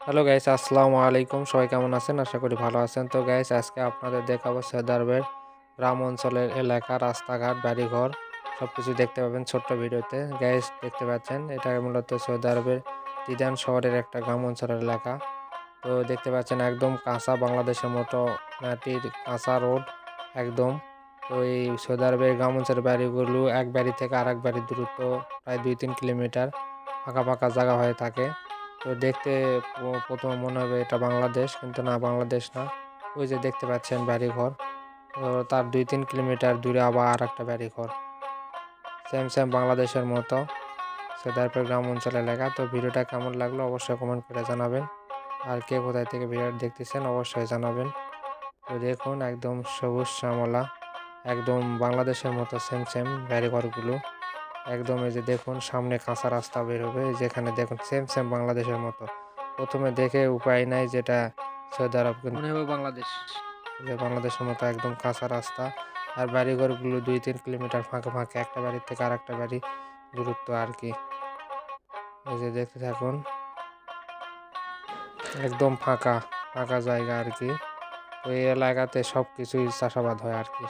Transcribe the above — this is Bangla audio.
হ্যালো গাইস, আসসালামু আলাইকুম। সবাই কেমন আছেন? আশা করি ভালো আছেন। তো গাইস, আজকে আপনাদের দেখাবো সৌদি আরবের গ্রাম অঞ্চলের এলাকা, রাস্তাঘাট, বাড়িঘর সবকিছু দেখতে পাবেন ছোট্ট ভিডিওতে। গাইস, দেখতে পাচ্ছেন এটা মূলত সৌদি আরবের তিদান শহরের একটা গ্রাম অঞ্চলের এলাকা। তো দেখতে পাচ্ছেন একদম কাঁচা, বাংলাদেশের মতো মাটির কাঁচা রোড একদম। তো এই সৌদি আরবের গ্রাম অঞ্চলের বাড়িগুলো এক বাড়ি থেকে আরেক বাড়ির দূরত্ব প্রায় 2-3 কিলোমিটার, ফাঁকা ফাঁকা জায়গা হয়ে থাকে। তো দেখতে প্রথমে মনে হবে এটা বাংলাদেশ, কিন্তু না, বাংলাদেশ না। ওই যে দেখতে পাচ্ছেন বাড়িঘর, তো তার 2-3 কিলোমিটার দূরে আবার আর একটা বাড়িঘর, সেম সেম বাংলাদেশের মতো। সৈদারপুর গ্রাম অঞ্চল এলাকা। তো ভিডিওটা কেমন লাগলো অবশ্যই কমেন্ট করে জানাবেন। আর কে কোথায় থেকে ভিডিও দেখতেছেন অবশ্যই জানাবেন। তো দেখুন একদম সবুজ শ্যামলা, একদম বাংলাদেশের মতো সেম সেম বাড়িঘরগুলো। একদম এই যে দেখুন সামনে কাঁচা রাস্তা বের হবে, যেখানে দেখুন সেম সেম বাংলাদেশের মতো। প্রথমে দেখে উপায় নাই যেটা সৌদি আরব, কিন্তু মনে হবে বাংলাদেশ। যে বাংলাদেশের মতো একদম কাঁচা রাস্তা। আর বাড়িঘরগুলো 2-3 কিলোমিটার ফাঁকে ফাঁকে, একটা বাড়ির থেকে আর একটা বাড়ি দূরত্ব আর কি। এই যে দেখতে থাকুন, একদম ফাঁকা ফাঁকা জায়গা আর কি। তো এই এলাকাতে সব কিছুই চাষাবাদ হয় আর কি।